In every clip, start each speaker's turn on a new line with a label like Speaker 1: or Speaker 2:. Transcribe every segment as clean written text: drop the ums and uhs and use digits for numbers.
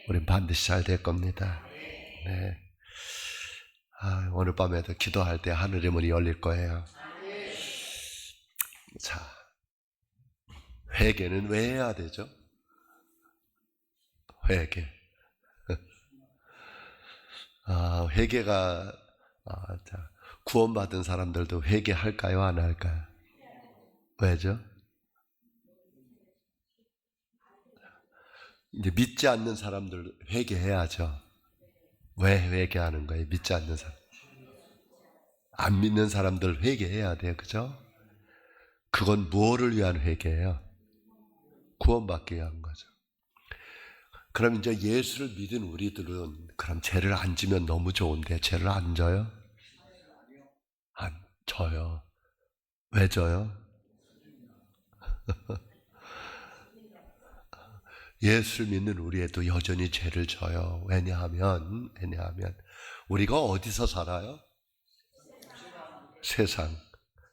Speaker 1: 우린 반드시 잘 될 겁니다. 네. 오늘 밤에도 기도할 때 하늘의 문이 열릴 거예요. 자, 회개는 왜 해야 되죠? 회개. 회개가 구원받은 사람들도 회개할까요? 안 할까요? 왜죠? 이제 믿지 않는 사람들 회개해야죠. 왜 회개하는 거예요? 믿지 않는 사람. 안 믿는 사람들 회개해야 돼요. 그죠? 그건 무엇을 위한 회개예요? 구원받기 위한 거죠. 그럼 이제 예수를 믿은 우리들은 그럼 죄를 안 지면 너무 좋은데 죄를 안 져요? 안 져요. 왜 져요? 예수를 믿는 우리에도 여전히 죄를 져요. 왜냐하면 우리가 어디서 살아요?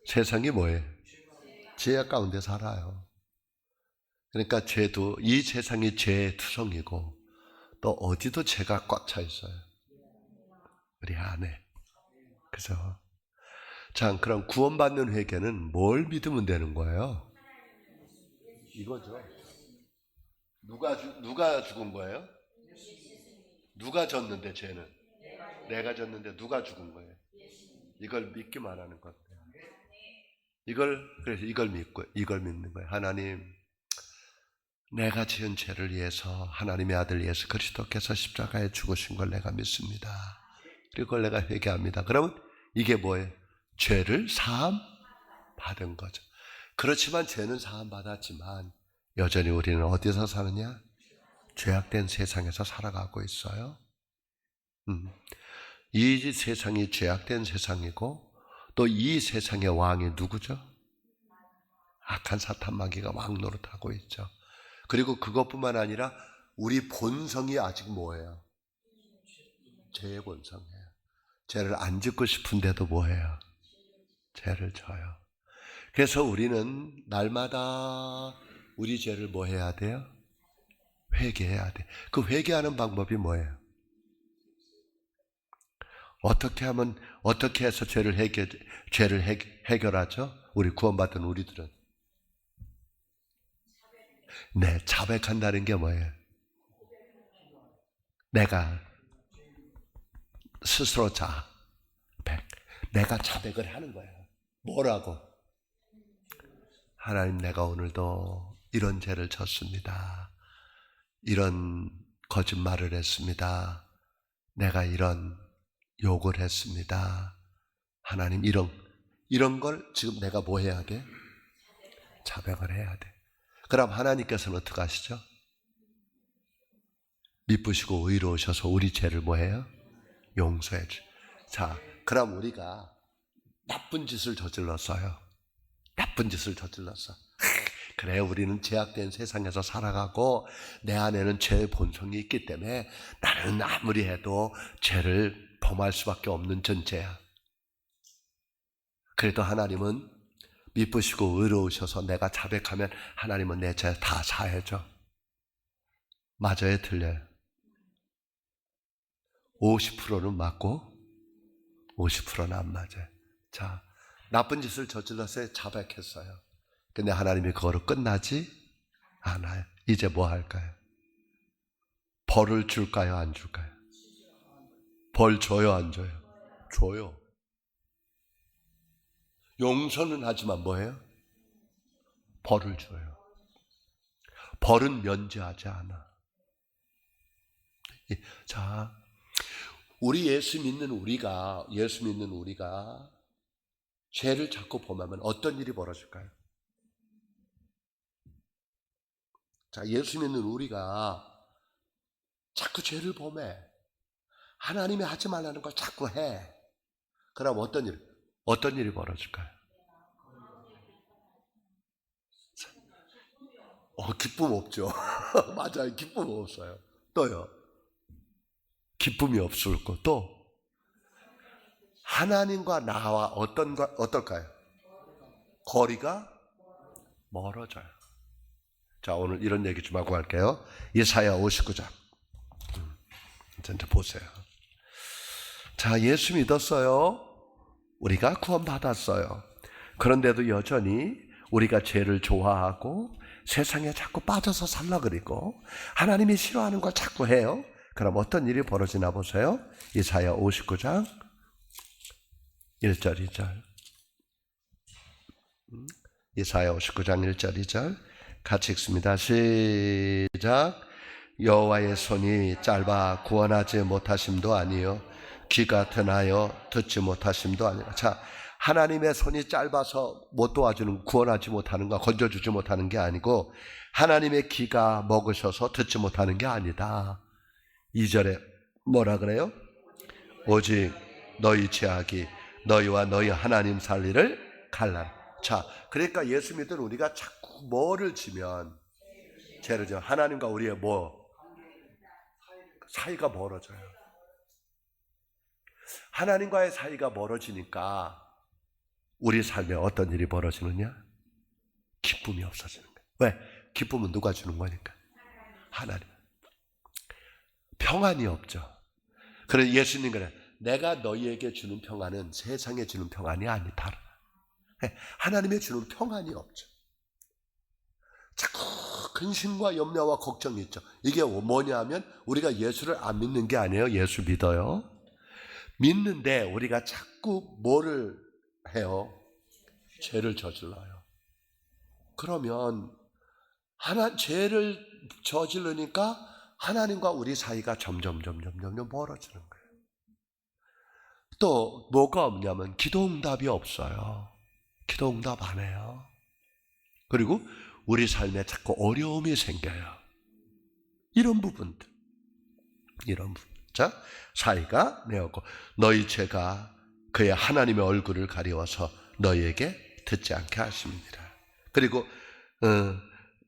Speaker 1: 세상이 뭐예요? 죄악 가운데 살아요. 그러니까 죄도 이 세상이 죄의 투성이고 또 어디도 죄가 꽉 차 있어요. 우리 안에. 그죠? 자, 그럼 구원받는 회개는 뭘 믿으면 되는 거예요? 이거죠. 누가 죽은 거예요? 누가 졌는데 죄는? 내가 졌는데 누가 죽은 거예요? 이걸 믿기만 하는 것. 그래서 이걸 믿는 거예요. 하나님, 내가 지은 죄를 위해서 하나님의 아들 예수 그리스도께서 십자가에 죽으신 걸 내가 믿습니다. 그리고 그걸 내가 회개합니다. 그러면 이게 뭐예요? 죄를 사함 받은 거죠. 그렇지만 죄는 사함 받았지만 여전히 우리는 어디서 사느냐? 죄악된 세상에서 살아가고 있어요. 이 세상이 죄악된 세상이고 또 이 세상의 왕이 누구죠? 악한 사탄 마귀가 왕 노릇하고 있죠. 그리고 그것뿐만 아니라 우리 본성이 아직 뭐예요? 죄의 본성이에요. 죄를 안 짓고 싶은데도 뭐예요? 죄를 져요. 그래서 우리는 날마다 우리 죄를 뭐 해야 돼요? 회개해야 돼. 그 회개하는 방법이 뭐예요? 어떻게 해서 죄를 해결하죠? 우리 구원받은 우리들은. 네, 자백한다는 게 뭐예요? 내가 스스로 내가 자백을 하는 거예요. 뭐라고? 하나님, 내가 오늘도 이런 죄를 졌습니다. 이런 거짓말을 했습니다. 내가 이런 욕을 했습니다. 하나님, 이런 걸 지금 내가 뭐 해야 돼? 자백을 해야 돼. 그럼 하나님께서는 어떻게 하시죠? 미쁘시고 의로우셔서 우리 죄를 뭐 해요? 용서해 줘. 자, 그럼 우리가 나쁜 짓을 저질렀어요. 그래, 우리는 죄악된 세상에서 살아가고 내 안에는 죄의 본성이 있기 때문에 나는 아무리 해도 죄를 범할 수밖에 없는 존재야. 그래도 하나님은 미쁘시고 의로우셔서 내가 자백하면 하나님은 내 죄 다 사해줘. 맞아요, 틀려요? 50%는 맞고 50%는 안 맞아요. 자, 나쁜 짓을 저질렀어요. 자백했어요. 근데 하나님이 그거로 끝나지 않아요. 이제 뭐 할까요? 벌을 줄까요? 안 줄까요? 벌 줘요? 안 줘요? 줘요. 용서는 하지만 뭐예요? 벌을 줘요. 벌은 면제하지 않아. 자, 예수 믿는 우리가 죄를 자꾸 범하면 어떤 일이 벌어질까요? 자, 예수 믿는 우리가 자꾸 죄를 범해. 하나님이 하지 말라는 걸 자꾸 해. 그럼 어떤 일이 벌어질까요? 기쁨 없죠. 맞아요. 기쁨 없어요. 또요. 기쁨이 없을 거. 또 하나님과 나와 어떨까요? 거리가 멀어져요. 자, 오늘 이런 얘기 좀 하고 갈게요. 예사야 59장. 이제 보세요. 자, 예수 믿었어요. 우리가 구원받았어요. 그런데도 여전히 우리가 죄를 좋아하고 세상에 자꾸 빠져서 살라 그리고 하나님이 싫어하는 걸 자꾸 해요. 그럼 어떤 일이 벌어지나 보세요. 이사야 59장 1절 2절. 이사야 59장 1절 2절 같이 읽습니다. 시작. 여호와의 손이 짧아 구원하지 못하심도 아니요 귀가 드나여 듣지 못하심도 아니라. 자, 하나님의 손이 짧아서 못 도와주는, 구원하지 못하는 거, 건져주지 못하는 게 아니고 하나님의 귀가 먹으셔서 듣지 못하는 게 아니다. 2절에 뭐라 그래요? 오직 너희 죄악이 너희와 너희 하나님 살리를 갈라라. 자, 그러니까 예수 믿은 우리가 자꾸 뭐를 지면 죄를 져. 하나님과 우리의 사이가 멀어져요. 하나님과의 사이가 멀어지니까 우리 삶에 어떤 일이 벌어지느냐? 기쁨이 없어지는 거예요. 왜? 기쁨은 누가 주는 거니까? 하나님. 평안이 없죠. 그래서 예수님 그래, 내가 너희에게 주는 평안은 세상에 주는 평안이 아니다. 하나님의 주는 평안이 없죠. 자꾸 근심과 염려와 걱정이 있죠. 이게 뭐냐 하면 우리가 예수를 안 믿는 게 아니에요. 예수 믿어요. 믿는데 우리가 자꾸 뭐를 해요? 죄를 저질러요. 그러면 죄를 저지르니까 하나님과 우리 사이가 점점 멀어지는 거예요. 또 뭐가 없냐면 기도응답이 없어요. 기도응답 안 해요. 그리고 우리 삶에 자꾸 어려움이 생겨요. 이런 부분들. 자, 사이가 메었고 너희 죄가 그의 하나님의 얼굴을 가리워서 너희에게 듣지 않게 하십니다. 그리고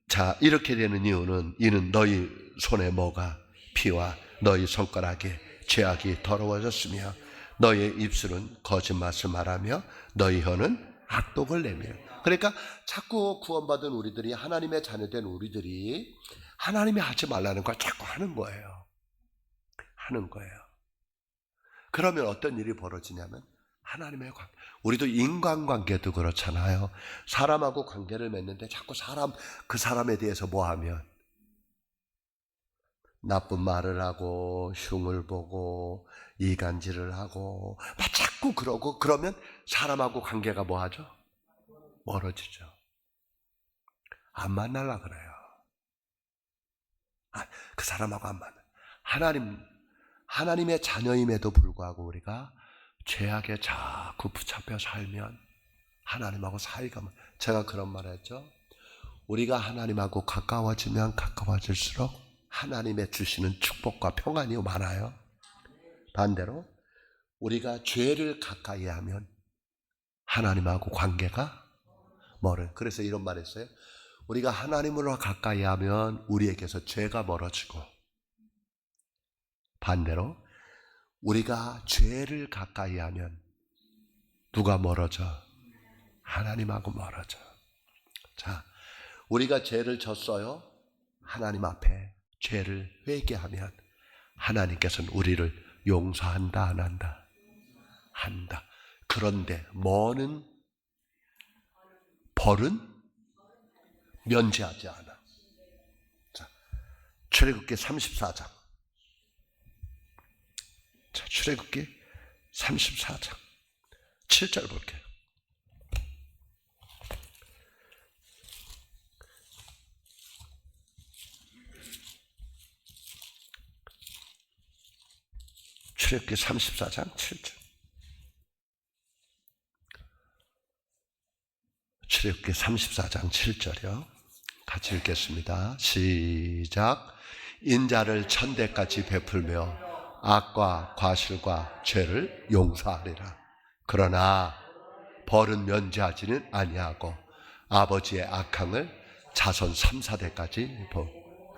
Speaker 1: 자, 이렇게 되는 이는 너희 손에 뭐가 피와 너희 손가락에 죄악이 더러워졌으며 너희의 입술은 거짓말을 말하며 너희 혀는 악독을 내며. 그러니까 자꾸 구원받은 우리들이, 하나님의 자녀된 우리들이 하나님이 하지 말라는 걸 자꾸 하는 거예요. 그러면 어떤 일이 벌어지냐면 하나님의 관계. 우리도 인간관계도 그렇잖아요. 사람하고 관계를 맺는데 자꾸 그 사람에 대해서 뭐 하면 나쁜 말을 하고 흉을 보고 이간질을 하고 막 자꾸 그러고, 그러면 사람하고 관계가 뭐 하죠? 멀어지죠. 안 만나려 그래요. 그 사람하고 안 만나. 하나님의 자녀임에도 불구하고 우리가 죄악에 자꾸 붙잡혀 살면 하나님하고 사이가, 제가 그런 말 했죠. 우리가 하나님하고 가까워지면 가까워질수록 하나님의 주시는 축복과 평안이 많아요. 반대로 우리가 죄를 가까이 하면 하나님하고 관계가 멀어요. 그래서 이런 말 했어요. 우리가 하나님으로 가까이 하면 우리에게서 죄가 멀어지고, 반대로 우리가 죄를 가까이 하면 누가 멀어져? 하나님하고 멀어져. 자, 우리가 죄를 졌어요. 하나님 앞에 죄를 회개하면 하나님께서는 우리를 용서한다, 안 한다? 한다. 그런데 벌은 면제하지 않아. 자, 출애굽기 34장. 자, 출애굽기 34장 7절 볼게요. 출애굽기 34장 7절. 출애굽기 34장 7절이요. 같이 읽겠습니다. 시작. 인자를 천대까지 베풀며 악과 과실과 죄를 용서하리라. 그러나 벌은 면제하지는 아니하고 아버지의 악함을 자손 3, 4대까지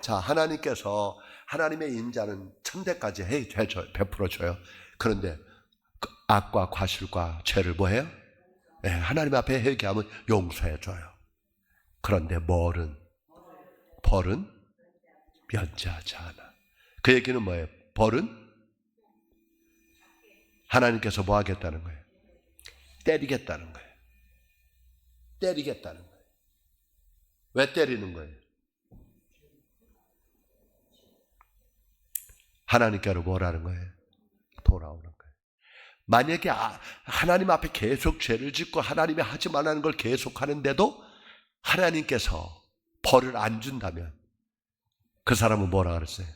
Speaker 1: 자, 하나님께서 하나님의 인자는 천대까지 베풀어줘요. 그런데 악과 과실과 죄를 뭐해요? 네, 하나님 앞에 회개하면 용서해줘요. 그런데 벌은 면제하지 않아. 그 얘기는 뭐예요? 벌은 하나님께서 뭐 하겠다는 거예요? 때리겠다는 거예요. 때리겠다는 거예요. 왜 때리는 거예요? 하나님께로 뭐라는 거예요? 돌아오는 거예요. 만약에 하나님 앞에 계속 죄를 짓고 하나님이 하지 말라는 걸 계속 하는데도 하나님께서 벌을 안 준다면 그 사람은 뭐라 그랬어요?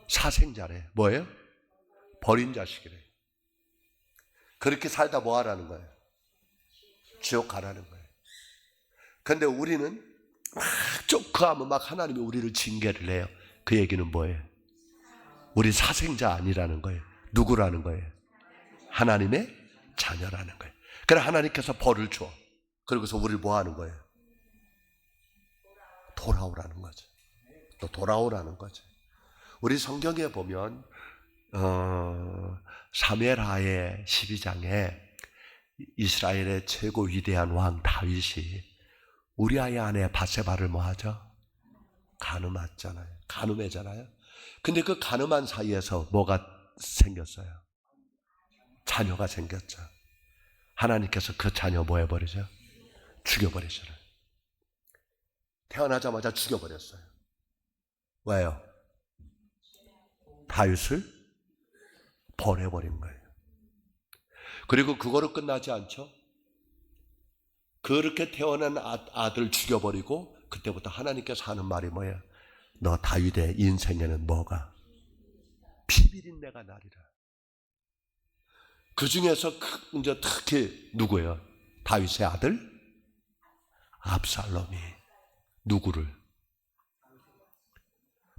Speaker 1: 사생자래. 뭐예요? 버린 자식이래. 그렇게 살다 뭐 하라는 거예요? 지옥 가라는 거예요. 근데 우리는 막 쪼크하면 막 하나님이 우리를 징계를 해요. 그 얘기는 뭐예요? 우리 사생자 아니라는 거예요. 누구라는 거예요? 하나님의 자녀라는 거예요. 그래 하나님께서 벌을 줘. 그러고서 우리를 뭐 하는 거예요? 돌아오라는 거죠. 또 돌아오라는 거죠. 우리 성경에 보면 사무엘하의 12장에 이스라엘의 최고 위대한 왕 다윗이 우리아의 아내 바세바를 뭐 하죠? 간음했잖아요. 간음했잖아요. 근데 그 간음한 사이에서 뭐가 생겼어요? 자녀가 생겼죠. 하나님께서 그 자녀 뭐 해버리죠? 죽여버리잖아요. 태어나자마자 죽여버렸어요. 왜요? 다윗을 버려버린 거예요. 그리고 그거로 끝나지 않죠? 그렇게 태어난 아들 죽여버리고 그때부터 하나님께서 하는 말이 뭐예요? 너 다윗의 인생에는 뭐가? 피비린내가 나리라. 그 중에서 이제 특히 누구예요? 다윗의 아들 압살롬이 누구를?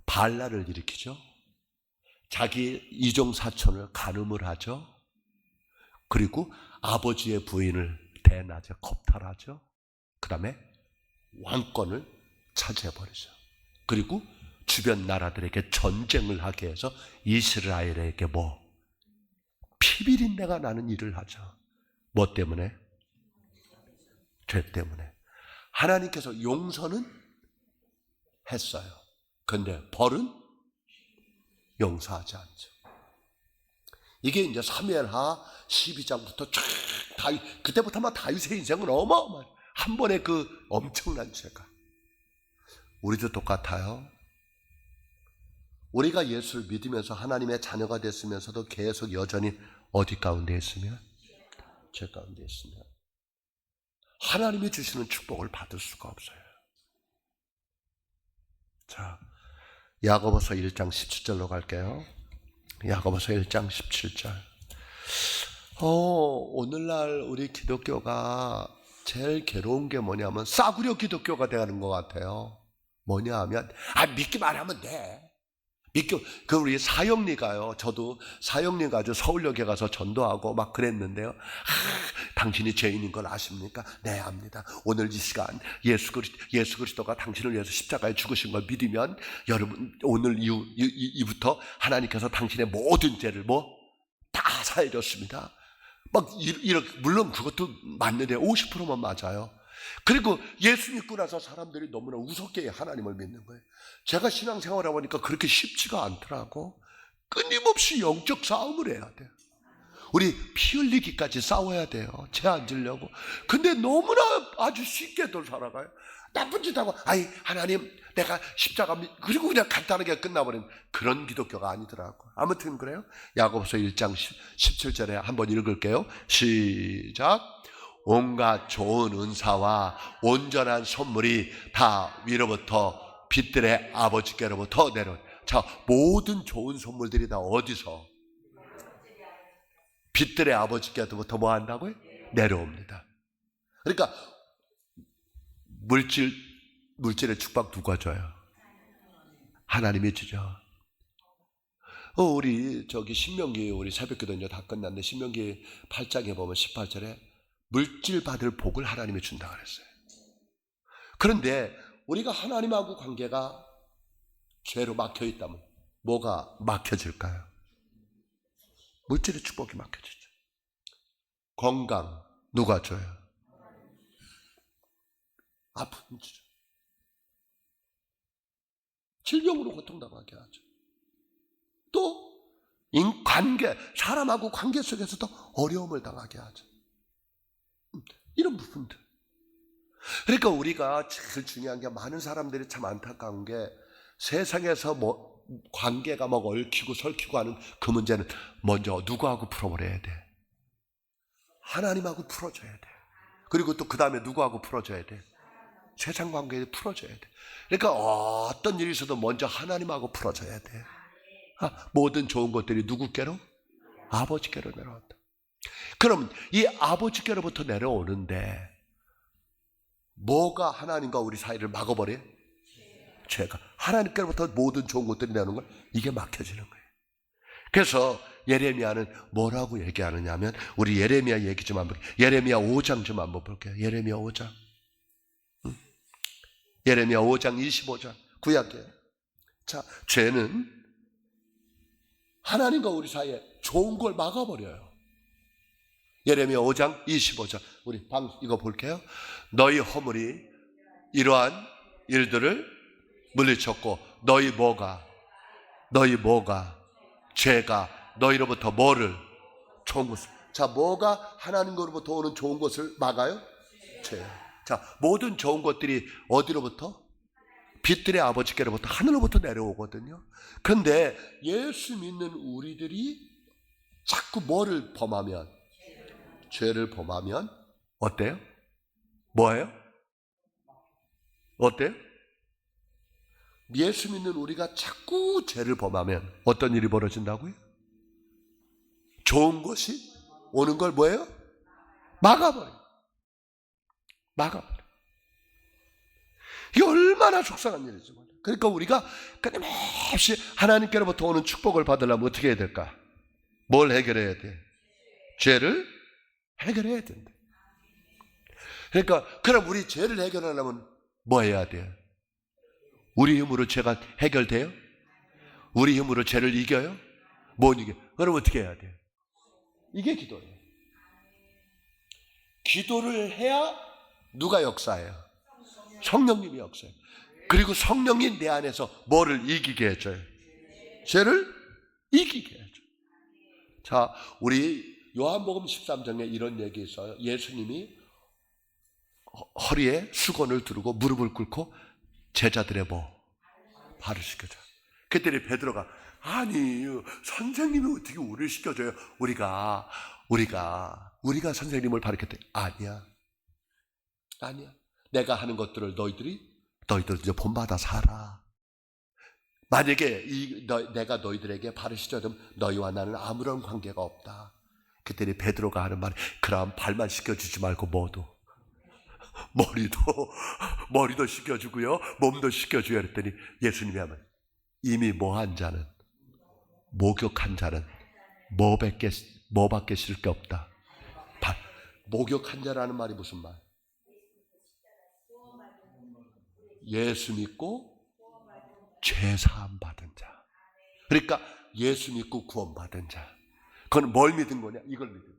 Speaker 1: 발라를 일으키죠. 자기 이종 사촌을 간음을 하죠. 그리고 아버지의 부인을 대낮에 겁탈하죠. 그 다음에 왕권을 차지해버리죠. 그리고 주변 나라들에게 전쟁을 하게 해서 이스라엘에게 뭐 피비린내가 나는 일을 하죠. 뭐 때문에? 죄 때문에. 하나님께서 용서는 했어요. 그런데 벌은 용서하지 않죠. 이게 이제 사무엘하 12장부터 쫙 다윗, 그때부터만 다윗의 인생은 어마어마해요. 한 번에 그 엄청난 죄가. 우리도 똑같아요. 우리가 예수를 믿으면서 하나님의 자녀가 됐으면서도 계속 여전히 어디 가운데 있으면? 죄 가운데 있으면 하나님이 주시는 축복을 받을 수가 없어요. 자, 야고보서 1장 17절로 갈게요. 야고보서 1장 17절. 오늘날 우리 기독교가 제일 괴로운 게 뭐냐면 싸구려 기독교가 되는 것 같아요. 뭐냐 하면 믿기만 하면 돼. 그 우리 사형리가요. 저도 사형리 가지고 서울역에 가서 전도하고 막 그랬는데요. 당신이 죄인인 걸 아십니까? 네, 압니다. 오늘 이 시간 예수 그리스도가 당신을 위해서 십자가에 죽으신 걸 믿으면 여러분 오늘 이후부터 하나님께서 당신의 모든 죄를 다 사해 줬습니다. 막 이렇게 물론 그것도 맞는데 50%만 맞아요. 그리고 예수 믿고 나서 사람들이 너무나 우습게 하나님을 믿는 거예요. 제가 신앙생활을 해보니까 그렇게 쉽지가 않더라고. 끊임없이 영적 싸움을 해야 돼요. 우리 피 흘리기까지 싸워야 돼요. 죄 안 지려고. 근데 너무나 아주 쉽게들 살아가요. 나쁜 짓 하고 하나님 내가 십자가 그리고 그냥 간단하게 끝나버린 그런 기독교가 아니더라고. 아무튼 그래요. 야고보서 1장 17절에 한번 읽을게요. 시작. 온갖 좋은 은사와 온전한 선물이 다 위로부터 빛들의 아버지께로부터 내려온. 자, 모든 좋은 선물들이 다 어디서? 빛들의 아버지께로부터 뭐 한다고요? 내려옵니다. 그러니까 물질의 축복 누가 줘요? 하나님이 주죠. 우리 신명기 우리 새벽기도 이제 다 끝났는데 신명기 8장에 보면 18절에 물질 받을 복을 하나님이 준다 그랬어요. 그런데 우리가 하나님하고 관계가 죄로 막혀 있다면 뭐가 막혀질까요? 물질의 축복이 막혀지죠. 건강 누가 줘요? 아픔 주죠. 질병으로 고통당하게 하죠. 또 관계, 사람하고 관계 속에서도 어려움을 당하게 하죠. 이런 부분들. 그러니까 우리가 제일 중요한 게, 많은 사람들이 참 안타까운 게, 세상에서 관계가 얽히고 설키고 하는 그 문제는 먼저 누구하고 풀어버려야 돼? 하나님하고 풀어줘야 돼. 그리고 또 그 다음에 누구하고 풀어줘야 돼? 세상 관계에 풀어줘야 돼. 그러니까 어떤 일이 있어도 먼저 하나님하고 풀어줘야 돼. 모든 좋은 것들이 누구께로? 아버지께로 내려온다. 그럼 이 아버지께로부터 내려오는데 뭐가 하나님과 우리 사이를 막아버려? 죄가. 하나님께로부터 모든 좋은 것들이 내려오는 걸, 이게 막혀지는 거예요. 그래서 예레미야는 뭐라고 얘기하느냐 하면, 우리 예레미야 얘기 좀 한번 볼게요. 예레미야 5장 좀 한번 볼게요. 예레미야 5장. 예레미야 5장 25절 구약이에요. 자, 죄는 하나님과 우리 사이에 좋은 걸 막아버려요. 예레미야 5장 25절 우리 이거 볼게요. 너희 허물이 이러한 일들을 물리쳤고, 너희 뭐가 죄가 너희로부터 뭐를? 좋은 것을. 자, 뭐가 하나님으로부터 오는 좋은 것을 막아요? 죄. 자, 모든 좋은 것들이 어디로부터? 빛들의 아버지께로부터, 하늘로부터 내려오거든요. 근데 예수 믿는 우리들이 자꾸 뭐를 범하면? 죄를 범하면 어때요? 뭐예요? 어때요? 예수 믿는 우리가 자꾸 죄를 범하면 어떤 일이 벌어진다고요? 좋은 것이 오는 걸 뭐예요? 막아버려요. 이게 얼마나 속상한 일이지. 그러니까 우리가 끊임없이 하나님께로부터 오는 축복을 받으려면 어떻게 해야 될까? 뭘 해결해야 돼? 죄를 해결해야 된다. 그러니까 그럼 우리 죄를 해결하려면 뭐 해야 돼요? 우리 힘으로 죄가 해결돼요? 우리 힘으로 죄를 이겨요? 못 이겨. 그럼 어떻게 해야 돼요? 이게 기도예요. 기도를 해야 누가 역사해요? 성령님이 역사해요. 그리고 성령이 내 안에서 뭐를 이기게 해줘요? 죄를 이기게 해줘요. 자, 우리 요한복음 13장에 이런 얘기 있어요. 예수님이 허리에 수건을 두르고 무릎을 꿇고 제자들의 발을 씻겨줘요. 그때 베드로가, 아니 선생님이 어떻게 우리를 씻겨줘요? 우리가 선생님을 가르쳤대. 아니야. 내가 하는 것들을 너희들 이제 본받아 살아. 만약에 내가 너희들에게 발을 씻어주면 너희와 나는 아무런 관계가 없다. 그때는 베드로가 하는 말이, 그럼 발만 씻겨주지 말고 머리도 씻겨주고요, 몸도 씻겨줘야 했더니 예수님이 하면, 이미 뭐한 자는, 목욕한 자는 뭐밖에 씻을 게 없다. 목욕한 자라는 말이 무슨 말? 예수 믿고 죄 사함 받은 자. 그러니까 예수 믿고 구원 받은 자. 그건 뭘 믿은 거냐? 이걸 믿은 거야.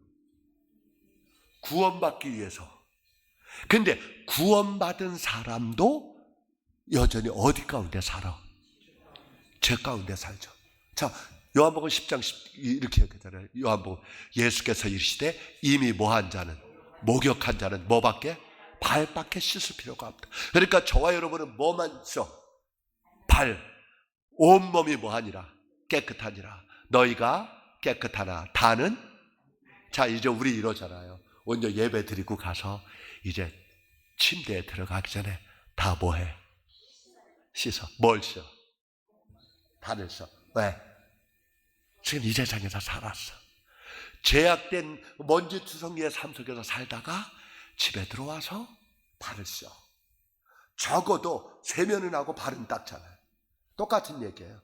Speaker 1: 구원받기 위해서. 근데 구원받은 사람도 여전히 어디 가운데 살아? 죄 가운데 살죠. 자, 요한복음 10장 이렇게 얘기하잖아요. 요한복음, 예수께서 이르시되 이미 뭐한 자는, 목욕한 자는 뭐밖에? 발밖에 씻을 필요가 없다. 그러니까 저와 여러분은 뭐만 써? 발. 온몸이 뭐하니라? 깨끗하니라. 너희가 깨끗하나. 다는? 자, 이제 우리 이러잖아요. 먼저 예배 드리고 가서 이제 침대에 들어가기 전에 다 뭐해? 씻어. 뭘 씻어? 발을 써. 왜? 지금 이 세상에서 살았어. 죄악된 먼지투성이의 삶 속에서 살다가 집에 들어와서 발을 써. 적어도 세면은 하고 발은 닦잖아요. 똑같은 얘기예요.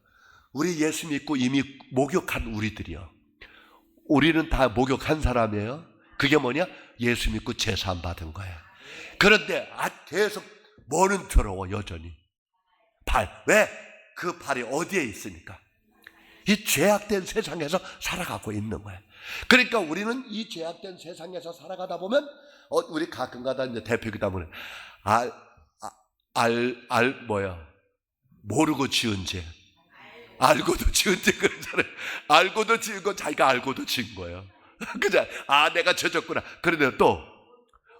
Speaker 1: 우리 예수 믿고 이미 목욕한 우리들이요. 우리는 다 목욕한 사람이에요. 그게 뭐냐? 예수 믿고 제사함 받은 거야. 그런데 계속 뭐는 더러워, 여전히. 발. 왜? 그 발이 어디에 있으니까. 이 죄악된 세상에서 살아가고 있는 거예요. 그러니까 우리는 이 죄악된 세상에서 살아가다 보면 우리 가끔가다 이제 대표기다 보면 모르고 지은 죄. 알고도 지은 죄 그러잖아요. 알고도 지은 건 자기가 알고도 지은 거예요. 그죠? 아, 내가 져졌구나. 그런데 또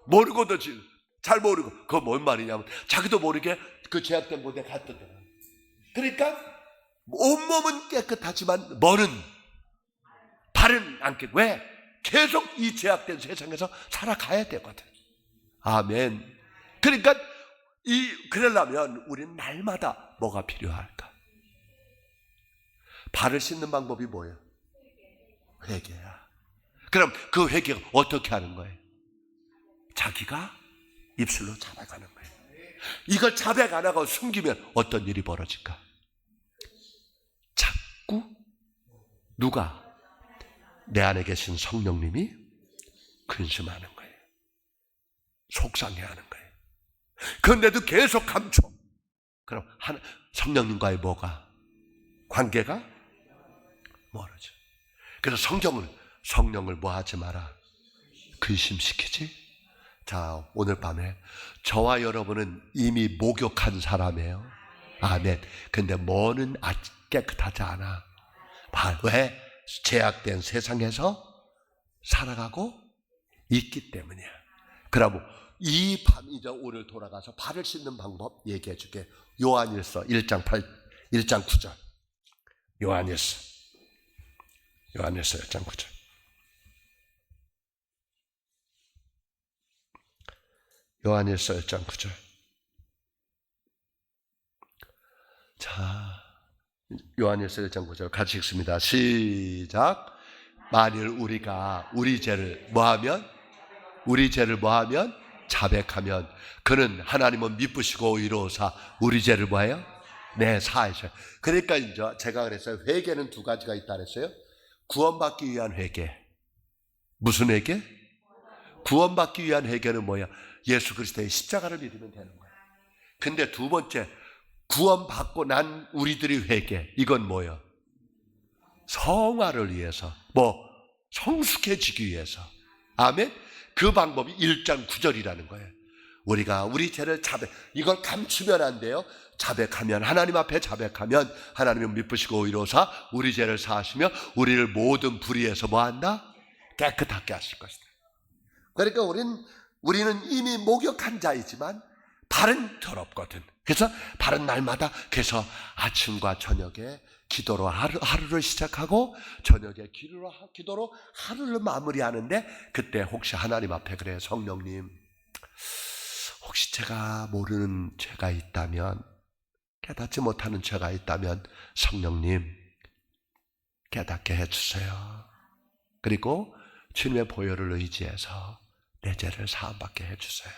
Speaker 1: 모르고도 지은, 잘 모르고. 그거 뭔 말이냐면 자기도 모르게 그 죄악된 곳에 갔던 거예요. 그러니까 온몸은 깨끗하지만 머는 발은 안 깨끗. 왜? 계속 이 죄악된 세상에서 살아가야 되거든. 아멘. 그러니까 그러려면 우리는 날마다 뭐가 필요할까? 발을 씻는 방법이 뭐예요? 회개야. 그럼 그 회개가 어떻게 하는 거예요? 자기가 입술로 자백하는 거예요. 이걸 자백 안 하고 숨기면 어떤 일이 벌어질까? 자꾸 누가? 내 안에 계신 성령님이 근심하는 거예요. 속상해하는 거예요. 그런데도 계속 감춰. 그럼 성령님과의 뭐가? 관계가 멀어져. 그래서 성령을 뭐 하지 마라? 근심시키지? 자, 오늘 밤에 저와 여러분은 이미 목욕한 사람이에요. 아멘. 근데 뭐는 아직 깨끗하지 않아. 왜? 죄악된 세상에서 살아가고 있기 때문이야. 그럼 이 밤 이제 오늘 돌아가서 발을 씻는 방법 얘기해 줄게. 요한일서 1장 9절. 요한일서 1장 9절. 요한일서 1장 9절. 자, 요한일서 1장 9절 같이 읽습니다. 시작. 만일 우리가 우리 죄를 뭐하면 자백하면 그는 하나님은 미쁘시고 의로우사 우리 죄를 뭐해요? 네, 사하셔요. 그러니까 이제 제가 그랬어요. 회개는 두 가지가 있다 그랬어요. 구원받기 위한 회개. 무슨 회개? 구원받기 위한 회개는 뭐야? 예수 그리스도의 십자가를 믿으면 되는 거예요. 근데 두 번째, 구원받고 난 우리들의 회개. 이건 뭐예요? 성화를 위해서, 성숙해지기 위해서. 아멘? 그 방법이 1장 9절이라는 거예요. 우리가 우리 죄를 이걸 감추면 안 돼요. 자백하면, 하나님 앞에 자백하면 하나님은 미쁘시고 의로우사 우리 죄를 사하시며 우리를 모든 불의에서 뭐한다? 깨끗하게 하실 것이다. 그러니까 우리는 이미 목욕한 자이지만 발은 더럽거든. 그래서 발은 날마다, 그래서 아침과 저녁에 기도로 하루를 시작하고 저녁에 기도로 하루를 마무리하는데, 그때 혹시 하나님 앞에 그래, 성령님 혹시 제가 모르는 죄가 있다면, 깨닫지 못하는 죄가 있다면 성령님 깨닫게 해주세요. 그리고 주님의 보혈을 의지해서 내 죄를 사함받게 해주세요.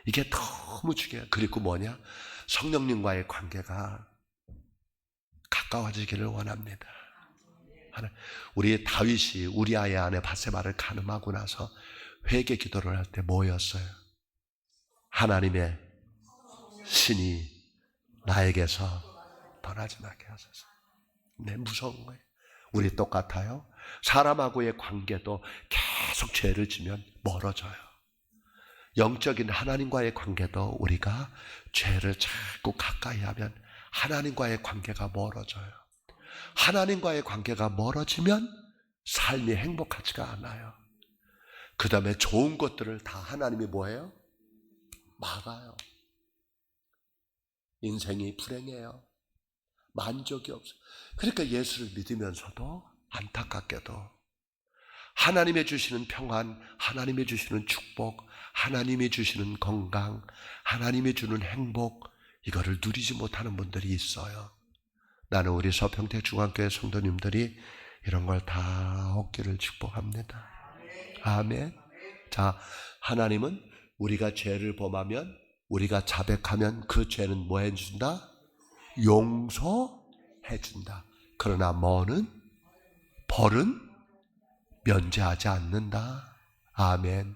Speaker 1: 이게 너무 중요해요. 그리고 뭐냐? 성령님과의 관계가 가까워지기를 원합니다. 우리 다윗이 우리아의 아내 밧세바를 간음하고 나서 회개 기도를 할 때 뭐였어요? 하나님의 신이 나에게서 떠나지 말게 하소서. 네, 무서운 거예요. 우리 똑같아요. 사람하고의 관계도 계속 죄를 지면 멀어져요. 영적인 하나님과의 관계도 우리가 죄를 자꾸 가까이 하면 하나님과의 관계가 멀어져요. 하나님과의 관계가 멀어지면 삶이 행복하지가 않아요. 그 다음에 좋은 것들을 다 하나님이 뭐예요? 막아요. 인생이 불행해요. 만족이 없어요. 그러니까 예수를 믿으면서도 안타깝게도 하나님이 주시는 평안, 하나님이 주시는 축복, 하나님이 주시는 건강, 하나님이 주는 행복, 이거를 누리지 못하는 분들이 있어요. 나는 우리 서평택 중앙교회 성도님들이 이런 걸 다 얻기를 축복합니다. 아멘. 자, 하나님은 우리가 죄를 범하면, 우리가 자백하면 그 죄는 뭐 해준다? 용서해준다. 그러나 벌은 면제하지 않는다. 아멘.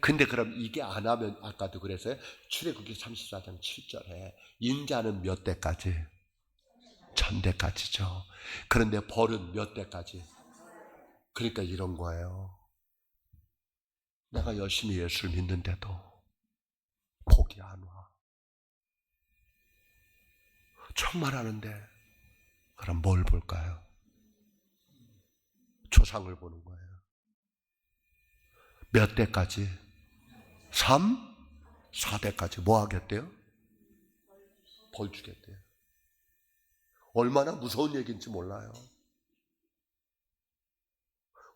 Speaker 1: 근데 그럼 이게 안 하면, 아까도 그랬어요. 출애굽기 34장 7절에 인자는 몇 대까지? 1000대까지죠. 그런데 벌은 몇 대까지? 그러니까 이런 거예요. 내가 열심히 예수를 믿는데도 복이 안 와. 정말 하는데 그럼 뭘 볼까요? 조상을 보는 거예요. 몇 대까지? 3, 4대까지 뭐 하겠대요? 벌 주겠대요. 얼마나 무서운 얘기인지 몰라요.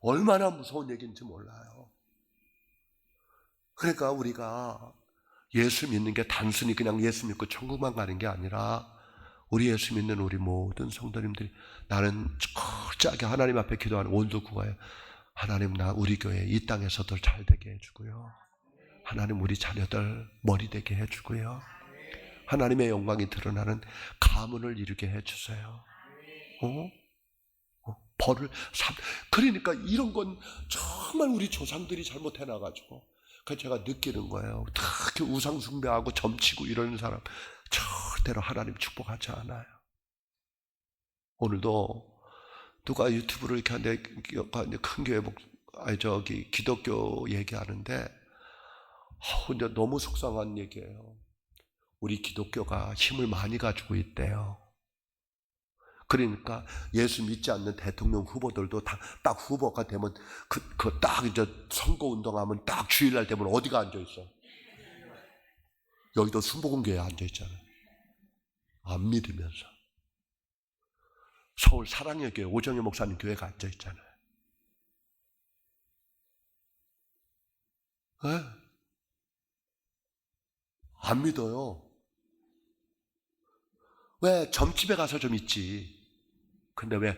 Speaker 1: 얼마나 무서운 얘기인지 몰라요. 그러니까 우리가 예수 믿는 게 단순히 그냥 예수 믿고 천국만 가는 게 아니라 우리 예수 믿는 우리 모든 성도님들이 나는 철저하게 하나님 앞에 기도하는 온도 구하여 하나님 나 우리 교회 이 땅에서도 잘 되게 해주고요. 하나님 우리 자녀들 머리 되게 해주고요. 하나님의 영광이 드러나는 가문을 이루게 해주세요. 벌을 그러니까 이런 건 정말 우리 조상들이 잘못해놔가지고 그래서 제가 느끼는 거예요. 특히 우상 숭배하고 점치고 이러는 사람 절대로 하나님 축복하지 않아요. 오늘도 누가 유튜브를 이렇게 하는데 큰 교회 기독교 얘기하는데 근데 너무 속상한 얘기예요. 우리 기독교가 힘을 많이 가지고 있대요. 그러니까 예수 믿지 않는 대통령 후보들도 딱 후보가 되면 딱 이제 선거 운동하면 딱 주일날 되면 어디가 앉아 있어? 여기도 순복음교회에 앉아 있잖아요. 안 믿으면서. 서울 사랑의 교회 오정희 목사님 교회가 앉아 있잖아요. 네? 안 믿어요. 왜 점집에 가서 좀 있지. 근데 왜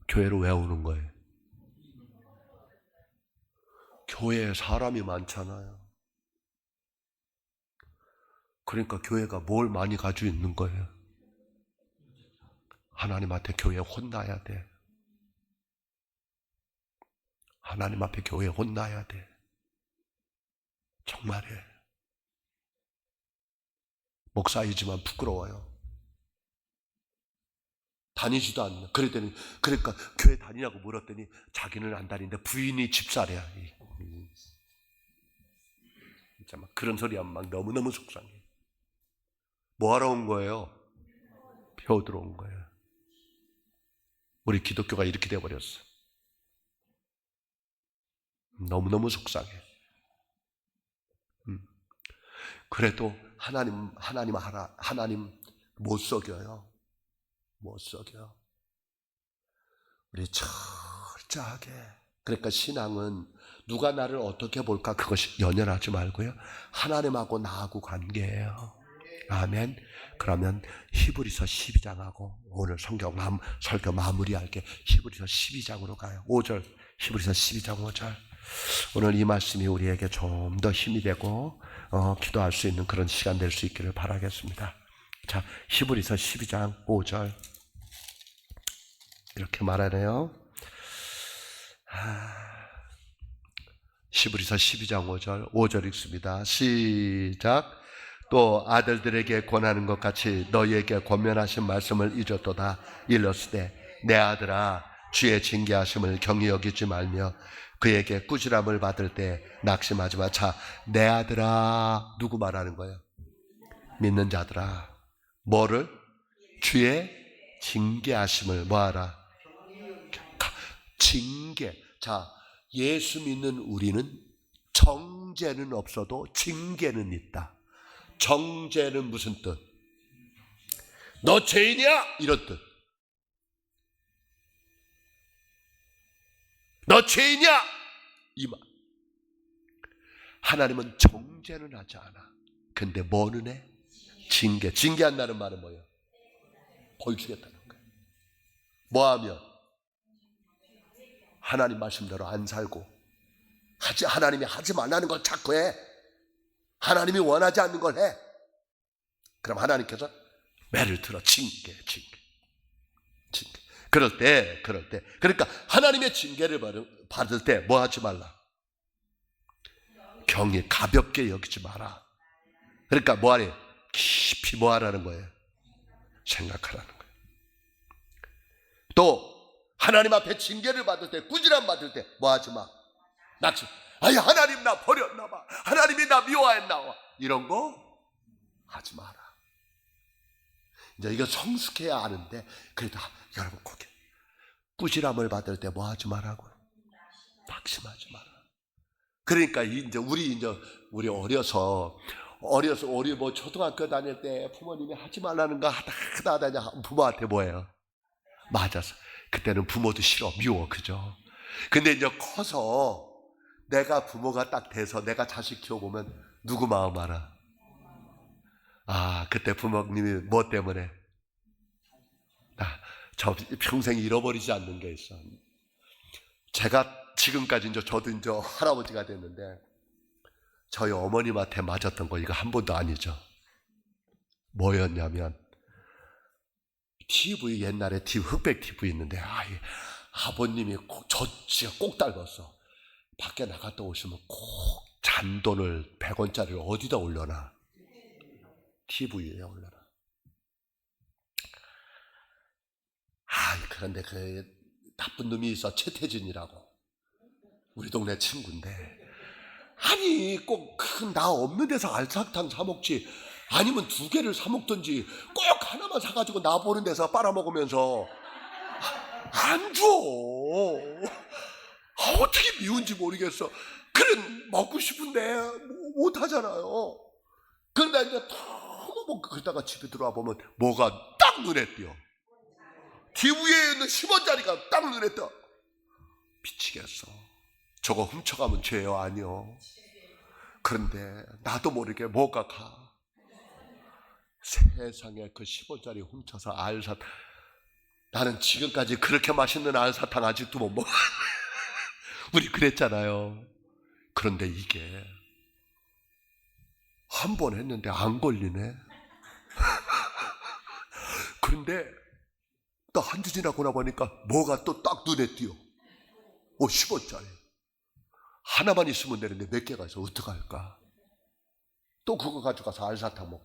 Speaker 1: 교회로 왜 오는 거예요? 교회에 사람이 많잖아요. 그러니까 교회가 뭘 많이 가지고 있는 거예요? 하나님 앞에 교회 혼나야 돼. 하나님 앞에 교회 혼나야 돼. 정말이에요. 목사이지만 부끄러워요. 다니지도 않는. 그러니까 교회 다니냐고 물었더니 자기는 안 다니는데 부인이 집사래야. 진짜 막 그런 소리 하면 막 너무너무 속상해. 뭐하러 온 거예요? 표 들어온 거예요. 우리 기독교가 이렇게 돼버렸어. 너무너무 속상해. 그래도 하나님 못 속여요. 못 속여. 우리 철저하게. 그러니까 신앙은 누가 나를 어떻게 볼까 그것이 연연하지 말고요. 하나님하고 나하고 관계예요. 아멘. 그러면 히브리서 12장하고 오늘 설교 마무리할게. 히브리서 12장으로 가요. 5절. 히브리서 12장 5절. 오늘 이 말씀이 우리에게 좀 더 힘이 되고 기도할 수 있는 그런 시간 될 수 있기를 바라겠습니다. 자, 히브리서 12장 5절 이렇게 말하네요. 히브리서 12장 5절 읽습니다. 시작. 또 아들들에게 권하는 것 같이 너희에게 권면하신 말씀을 잊었도다. 일렀으되 내 아들아 주의 징계하심을 경히 여기지 말며 그에게 꾸지람을 받을 때 낙심하지 마. 자, 내 아들아 누구 말하는 거예요? 믿는 자들아. 뭐를? 주의 징계하심을 뭐하라? 징계. 자, 예수 믿는 우리는 정죄는 없어도 징계는 있다. 정죄는 무슨 뜻? 너 죄인이야? 이런 뜻. 너 죄인이야? 이 말. 하나님은 정죄는 하지 않아. 근데 뭐는 해? 징계. 징계한다는 말은 뭐예요? 벌 주겠다는 거예요. 뭐하면? 하나님 말씀대로 안 살고 하나님이 하지 말라는 걸 자꾸 해. 하나님이 원하지 않는 걸 해. 그럼 하나님께서 매를 들어 징계. 그럴 때 그러니까 하나님의 징계를 받을 때 뭐 하지 말라? 경히 가볍게 여기지 마라. 그러니까 뭐 하래? 깊이 뭐 하라는 거예요? 생각하라는 거예요. 또 하나님 앞에 징계를 받을 때, 꾸지람 받을 때 뭐 하지 마? 낙심. 아니 하나님 나 버렸나 봐. 하나님이 나 미워했나 봐. 이런 거 하지 마라. 이제 이거 성숙해야 아는데 그래도 여러분 거기 꾸지람을 받을 때 뭐 하지 말라고? 낙심하지 마라. 그러니까 이제 우리 어려서 우리 뭐 초등학교 다닐 때 부모님이 하지 말라는 거 하다 부모한테 뭐예요? 맞아서. 그때는 부모도 싫어, 미워, 그죠? 근데 이제 커서 내가 부모가 딱 돼서 내가 자식 키워보면 누구 마음 알아? 아, 그때 부모님이 뭐 때문에? 저 평생 잃어버리지 않는 게 있어. 제가 지금까지 저도 이제 할아버지가 됐는데 저희 어머님한테 맞았던 거 이거 한 번도 아니죠. 뭐였냐면 TV, 옛날에 TV, 흑백 TV 있는데 아버님이 저 진짜 꼭 닮았어. 밖에 나갔다 오시면 꼭 잔돈을 100원짜리를 어디다 올려놔? TV에 올려놔. 그런데 그 나쁜 놈이 있어. 최태진이라고. 우리 동네 친구인데 아니 꼭 나 없는 데서 알사탕 사 먹지 아니면 2개를 사 먹든지 꼭 하나만 사가지고 나 보는 데서 빨아먹으면서 안 줘. 어떻게 미운지 모르겠어. 그래 먹고 싶은데 못 하잖아요. 그런데 이제 너무 먹고 그러다가 집에 들어와 보면 뭐가 딱 눈에 띄어. TV에 있는 10원짜리가 딱 눈에 띄어. 미치겠어. 저거 훔쳐가면 죄요? 아니요. 그런데 나도 모르게 뭐가 가. 세상에 그 10원짜리 훔쳐서 알사탕. 나는 지금까지 그렇게 맛있는 알사탕 아직도 못 먹어. 우리 그랬잖아요. 그런데 이게 한 번 했는데 안 걸리네. 그런데 또 한 주 지나고 나보니까 뭐가 또 딱 눈에 띄어. 10원짜리. 하나만 있으면 되는데 몇 개가 있어. 어떡할까? 또 그거 가져가서 알사탕 먹어.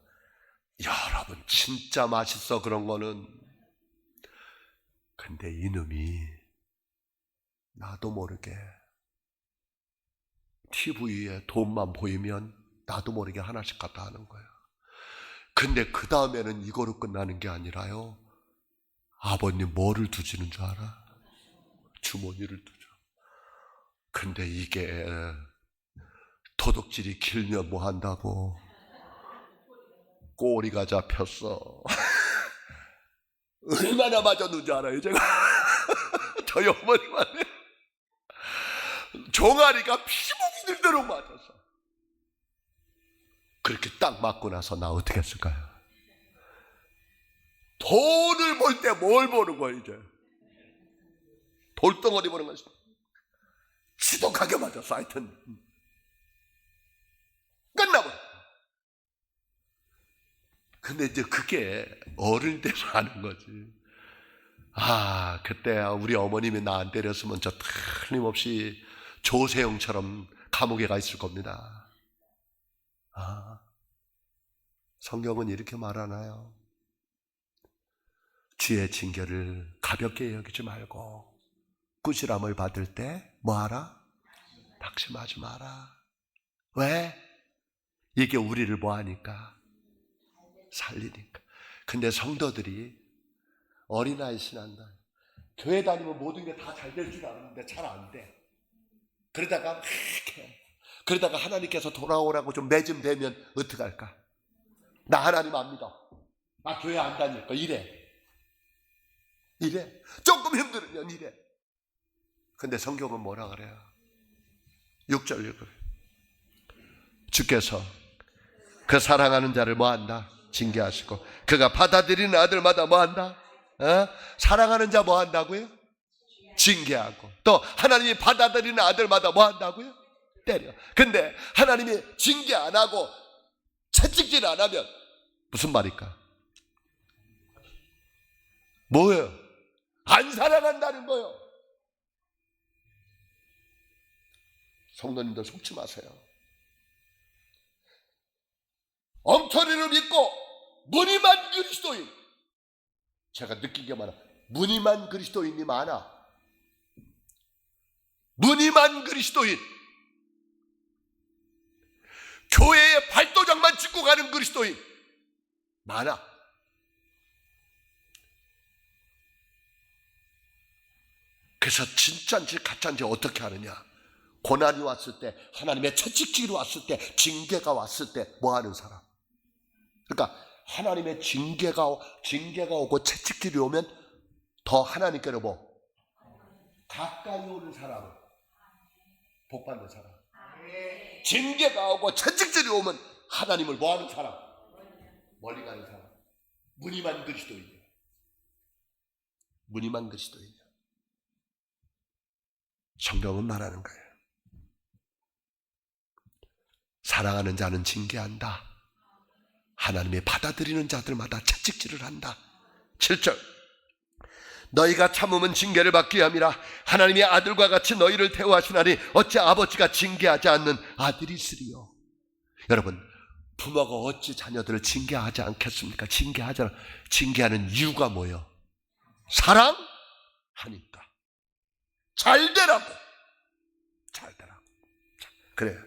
Speaker 1: 여러분 진짜 맛있어 그런 거는. 근데 이놈이 나도 모르게 TV에 돈만 보이면 나도 모르게 하나씩 갖다 하는 거야. 근데 그 다음에는 이거로 끝나는 게 아니라요. 아버님 뭐를 두지는 줄 알아? 주머니를 두죠. 근데 이게 도둑질이 길면 뭐 한다고? 꼬리가 잡혔어. 얼마나 맞았는 줄 알아요 제가? 저희 어머님한테 종아리가 피멍이 들도록 맞았어. 그렇게 딱 맞고 나서 나 어떻게 했을까요? 돈을 벌 때 뭘 보는 거야 이제? 돌덩어리 보는 거지. 지독하게 맞았어. 하여튼 끝나버려. 근데 이제 그게 어릴 때만 하는 거지. 그때 우리 어머님이 나 안 때렸으면 저 틀림없이 조세영처럼 감옥에 가 있을 겁니다. 성경은 이렇게 말하나요? 주의 징계를 가볍게 여기지 말고 꾸지람을 받을 때 뭐하라? 낙심하지 마라. 왜? 이게 우리를 뭐하니까? 살리니까. 근데 성도들이 어린아이 신앙다. 교회 다니면 모든 게 다 잘 될 줄 알았는데 잘 안 돼. 그러다가 그러다가 하나님께서 돌아오라고 좀 매짐되면 어떡할까? 나 하나님 안 믿어. 나 교회 안 다닐 거 이래. 조금 힘들으면 이래. 근데 성경은 뭐라 그래요? 6절 읽어요. 주께서 그 사랑하는 자를 뭐한다? 징계하시고 그가 받아들이는 아들마다 뭐한다? 사랑하는 자 뭐한다고요? 징계하고 또 하나님이 받아들이는 아들마다 뭐한다고요? 때려. 근데 하나님이 징계 안 하고 채찍질 안 하면 무슨 말일까? 뭐예요? 안 사랑한다는 거예요. 성도님들 속지 마세요. 엉터리를 믿고 무늬만 그리스도인. 제가 느낀 게 많아. 무늬만 그리스도인이 많아. 무늬만 그리스도인. 교회에 발도장만 찍고 가는 그리스도인 많아. 그래서 진짜인지 가짜인지 어떻게 하느냐? 고난이 왔을 때, 하나님의 채찍질이 왔을 때, 징계가 왔을 때 뭐 하는 사람? 그러니까 하나님의 징계가 오고 채찍질이 오면 더 하나님께로 뭐? 가까이 오는 사람은 복 받는 사람. 징계가 오고 채찍질이 오면 하나님을 뭐 하는 사람? 멀리 가는 사람. 무늬만 그리스도인이야. 무늬만 그리스도인이야. 성경은 말하는 거예요. 사랑하는 자는 징계한다. 하나님이 받아들이는 자들마다 채찍질을 한다. 7절. 너희가 참으면 징계를 받기 함이라. 하나님의 아들과 같이 너희를 대우하시나니 어찌 아버지가 징계하지 않는 아들이 있으리요. 여러분, 부모가 어찌 자녀들을 징계하지 않겠습니까? 징계하는 이유가 뭐예요? 사랑하니까. 잘 되라고. 그래요.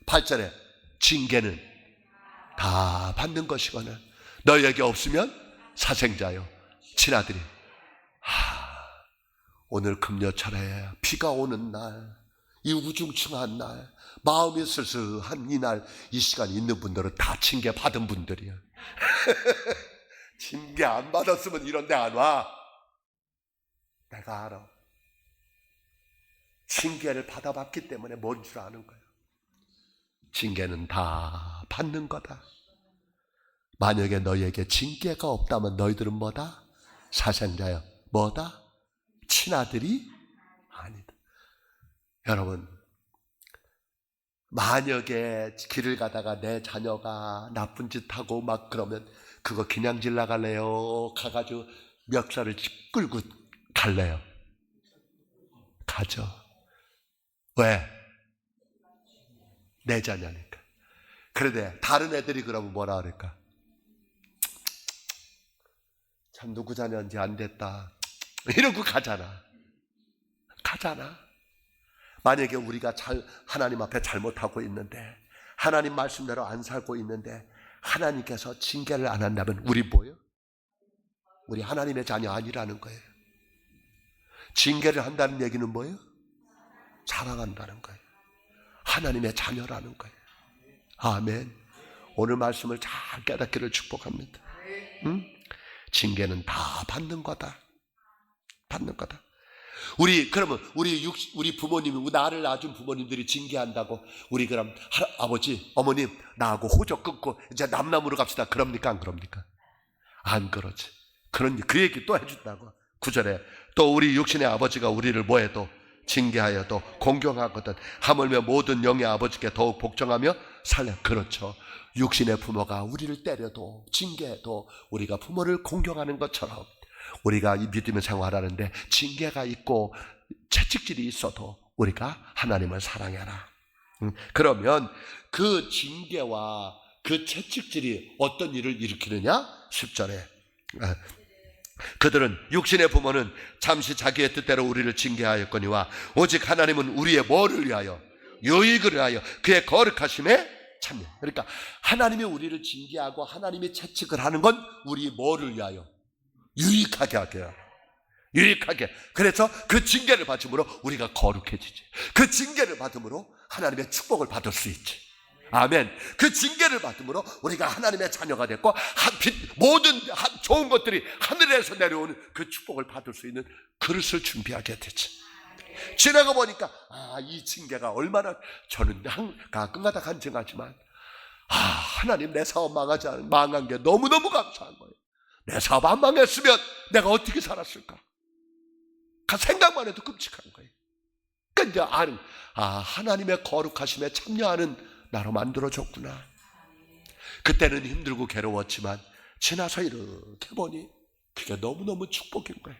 Speaker 1: 8절에 징계는 다 받는 것이거늘 너희에게 없으면 사생자요 친아들이. 오늘 금요철에 비가 오는 날, 이 우중충한 날, 마음이 쓸쓸한 이 날, 이 시간에 있는 분들은 다 징계 받은 분들이야. 징계 안 받았으면 이런 데 안 와. 내가 알아. 징계를 받아봤기 때문에 뭔 줄 아는 거야. 징계는 다 받는 거다. 만약에 너희에게 징계가 없다면 너희들은 뭐다? 사생자요. 뭐다? 친아들이 아니다. 여러분, 만약에 길을 가다가 내 자녀가 나쁜 짓 하고 막 그러면 그거 그냥질 나갈래요? 가가지고 멱살을 끌고 갈래요? 가죠. 왜? 내 자녀니까. 그런데 다른 애들이 그러면 뭐라 그럴까? 참 누구 자녀인지 안 됐다 이러고 가잖아. 만약에 우리가 하나님 앞에 잘못하고 있는데, 하나님 말씀대로 안 살고 있는데 하나님께서 징계를 안 한다면 우리 뭐예요? 우리 하나님의 자녀 아니라는 거예요. 징계를 한다는 얘기는 뭐예요? 사랑한다는 거예요. 하나님의 자녀라는 거예요. 아멘. 오늘 말씀을 잘 깨닫기를 축복합니다. 응? 징계는 다 받는 거다. 그러면 우리 부모님이, 나를 낳아준 부모님들이 징계한다고 우리 그럼 아버지, 어머님 나하고 호적 끊고 이제 남남으로 갑시다. 그럽니까? 안 그럽니까? 안 그러지. 그 얘기 또 해준다고. 9절에 또 우리 육신의 아버지가 우리를 뭐해도 징계하여도 공경하거든 하물며 모든 영의 아버지께 더욱 복종하며 살려. 그렇죠. 육신의 부모가 우리를 때려도 징계해도 우리가 부모를 공경하는 것처럼 우리가 이 믿음의 생활하는데 징계가 있고 채찍질이 있어도 우리가 하나님을 사랑해라. 그러면 그 징계와 그 채찍질이 어떤 일을 일으키느냐? 10절에 그들은, 육신의 부모는 잠시 자기의 뜻대로 우리를 징계하였거니와 오직 하나님은 우리의 뭐를 위하여? 유익을 위하여 그의 거룩하심에 참여. 그러니까 하나님이 우리를 징계하고 하나님이 채찍을 하는 건 우리 뭐를 위하여? 유익하게 하게요. 유익하게. 그래서 그 징계를 받음으로 우리가 거룩해지지. 그 징계를 받음으로 하나님의 축복을 받을 수 있지. 아멘. 그 징계를 받음으로 우리가 하나님의 자녀가 됐고 모든 좋은 것들이 하늘에서 내려오는 그 축복을 받을 수 있는 그릇을 준비하게 되지. 지나가 보니까 이 징계가 얼마나, 저는 가끔가다 간증하지만 하나님 내 사업 망한 게 너무너무 감사한 거예요. 내 사업 안 망했으면 내가 어떻게 살았을까? 생각만 해도 끔찍한 거예요. 그러니까 이제 하나님의 거룩하심에 참여하는 나로 만들어줬구나. 그때는 힘들고 괴로웠지만 지나서 이렇게 보니 그게 너무너무 축복인 거예요.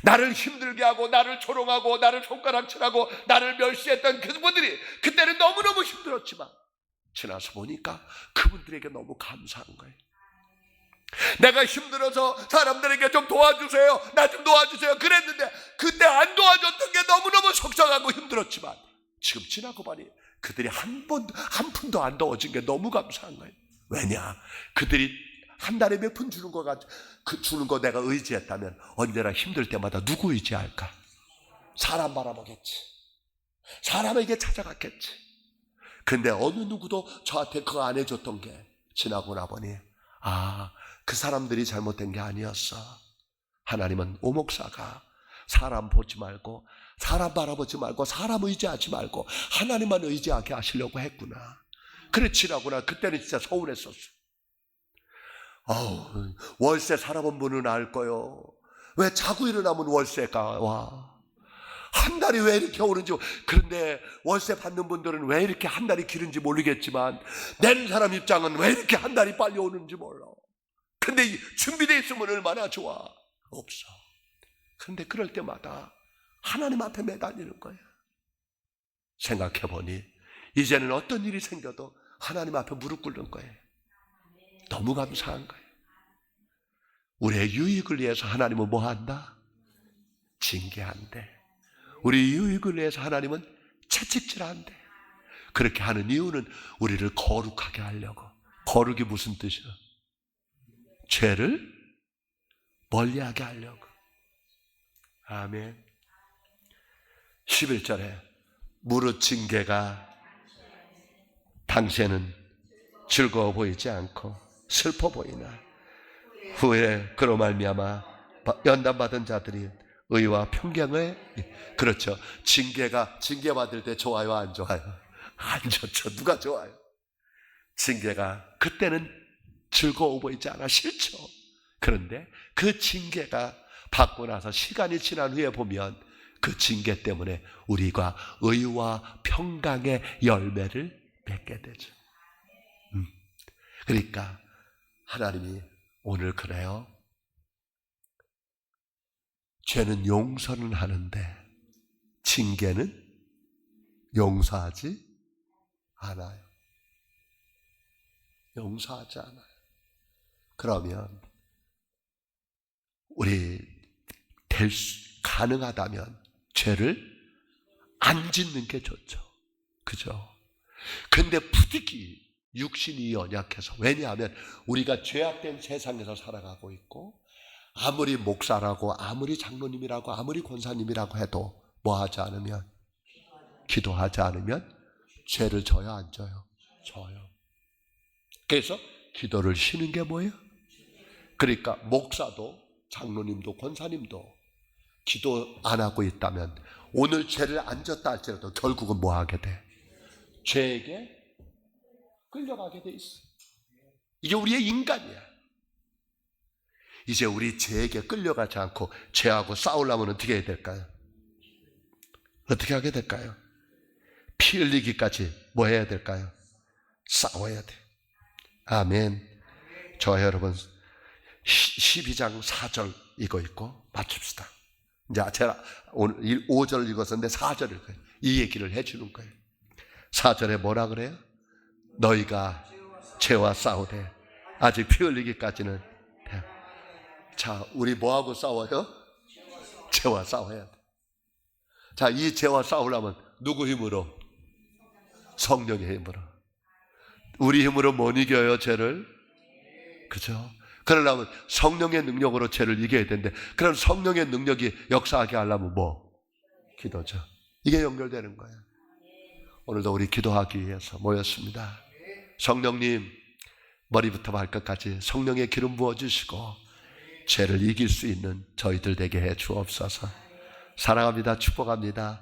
Speaker 1: 나를 힘들게 하고 나를 조롱하고 나를 손가락질하고 나를 멸시했던 그분들이 그때는 너무너무 힘들었지만 지나서 보니까 그분들에게 너무 감사한 거예요. 내가 힘들어서 사람들에게 좀 도와주세요, 나 좀 도와주세요 그랬는데 그때 안 도와줬던 게 너무너무 속상하고 힘들었지만 지금 지나고 보니 그들이 한 푼도 안 도와준 게 너무 감사한 거예요. 왜냐? 그들이 한 달에 몇 푼 주는 거 내가 의지했다면 언제나 힘들 때마다 누구 의지할까? 사람 바라보겠지. 사람에게 찾아갔겠지. 근데 어느 누구도 저한테 그거 안 해줬던 게 지나고 나보니 그 사람들이 잘못된 게 아니었어. 하나님은 오목사가 사람 보지 말고 사람 바라보지 말고 사람 의지하지 말고 하나님만 의지하게 하시려고 했구나. 그래 지나고 나 그때는 진짜 서운했었어. 월세 살아본 분은 알 거요. 왜 자고 일어나면 월세가 와. 한 달이 왜 이렇게 오는지. 그런데 월세 받는 분들은 왜 이렇게 한 달이 길은지 모르겠지만 내는 사람 입장은 왜 이렇게 한 달이 빨리 오는지 몰라. 근데 준비되어 있으면 얼마나 좋아. 없어. 그런데 그럴 때마다 하나님 앞에 매달리는 거예요. 생각해보니 이제는 어떤 일이 생겨도 하나님 앞에 무릎 꿇는 거예요. 너무 감사한 거예요. 우리의 유익을 위해서 하나님은 뭐 한다? 징계한대. 우리 유익을 위해서 하나님은 채찍질한대. 그렇게 하는 이유는 우리를 거룩하게 하려고. 거룩이 무슨 뜻이야? 죄를 멀리하게 하려고. 아멘. 11절에 무릇 징계가 당시에는 즐거워 보이지 않고 슬퍼 보이나 후에 그로 말미암아 연단받은 자들이 의와 평강을. 그렇죠. 징계받을 때 좋아요, 안 좋아요? 안 좋죠. 누가 좋아요? 징계가 그때는 즐거워 보이지 않아. 싫죠. 그런데 그 징계가 받고 나서 시간이 지난 후에 보면 그 징계 때문에 우리가 의와 평강의 열매를 맺게 되죠. 그러니까 하나님이 오늘 그래요. 죄는 용서는 하는데 징계는 용서하지 않아요. 용서하지 않아요. 그러면 우리 가능하다면 죄를 안 짓는 게 좋죠. 그죠? 근데 부득이 육신이 연약해서, 왜냐하면 우리가 죄악된 세상에서 살아가고 있고 아무리 목사라고 아무리 장로님이라고 아무리 권사님이라고 해도 뭐 하지 않으면, 기도하지 않으면 죄를 져요, 안 져요? 져요. 그래서 기도를 쉬는 게 뭐예요? 그러니까 목사도 장로님도 권사님도 기도 안 하고 있다면 오늘 죄를 안 졌다 할지라도 결국은 뭐 하게 돼? 죄에게 끌려가게 돼 있어. 이게 우리의 인간이야. 이제 우리 죄에게 끌려가지 않고 죄하고 싸우려면 어떻게 해야 될까요? 어떻게 하게 될까요? 피 흘리기까지 뭐 해야 될까요? 싸워야 돼. 아멘. 저 여러분 12장 4절 이거 읽고 맞춥시다. 이제 제가 오늘 5절 읽었었는데 4절 읽어요. 이 얘기를 해주는 거예요. 4절에 뭐라 그래요? 너희가 죄와 싸우되 아직 피 흘리기까지는. 자, 우리 뭐하고 싸워요? 죄와 싸워야 돼. 자, 이 죄와 싸우려면 누구 힘으로? 성령의 힘으로. 우리 힘으로 못 이겨요, 죄를. 그죠? 그러려면 성령의 능력으로 죄를 이겨야 되는데, 그럼 성령의 능력이 역사하게 하려면 뭐? 기도죠. 이게 연결되는 거예요. 오늘도 우리 기도하기 위해서 모였습니다. 성령님, 머리부터 발끝까지 성령의 기름 부어주시고 죄를 이길 수 있는 저희들 되게 해 주옵소서. 사랑합니다. 축복합니다.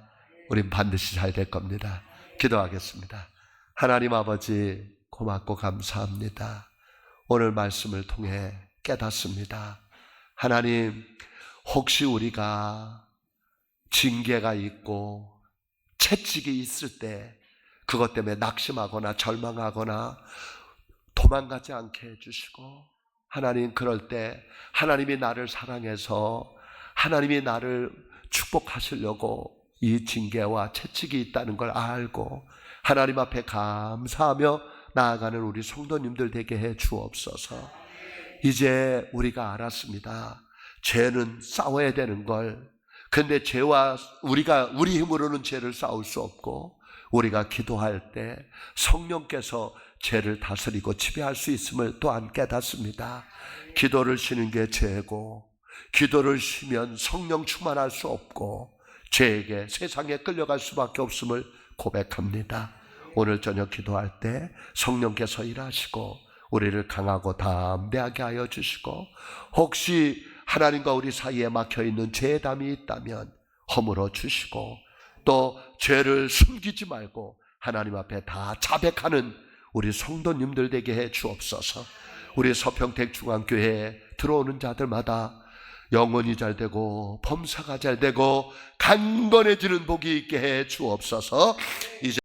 Speaker 1: 우린 반드시 잘 될 겁니다. 기도하겠습니다. 하나님 아버지, 고맙고 감사합니다. 오늘 말씀을 통해 깨닫습니다. 하나님, 혹시 우리가 징계가 있고 채찍이 있을 때 그것 때문에 낙심하거나 절망하거나 도망가지 않게 해주시고, 하나님, 그럴 때 하나님이 나를 사랑해서 하나님이 나를 축복하시려고 이 징계와 채찍이 있다는 걸 알고 하나님 앞에 감사하며 나아가는 우리 성도님들 되게 해 주옵소서. 이제 우리가 알았습니다. 죄는 싸워야 되는 걸. 근데 죄와 우리 힘으로는 죄를 싸울 수 없고, 우리가 기도할 때 성령께서 죄를 다스리고 지배할 수 있음을 또한 깨닫습니다. 기도를 쉬는 게 죄고, 기도를 쉬면 성령 충만할 수 없고, 죄에게 세상에 끌려갈 수밖에 없음을 고백합니다. 오늘 저녁 기도할 때 성령께서 일하시고 우리를 강하고 담대하게 하여 주시고, 혹시 하나님과 우리 사이에 막혀있는 죄담이 있다면 허물어 주시고, 또 죄를 숨기지 말고 하나님 앞에 다 자백하는 우리 성도님들 되게 해 주옵소서. 우리 서평택 중앙교회에 들어오는 자들마다 영혼이 잘 되고 범사가 잘 되고 강건해지는 복이 있게 해 주옵소서. 이제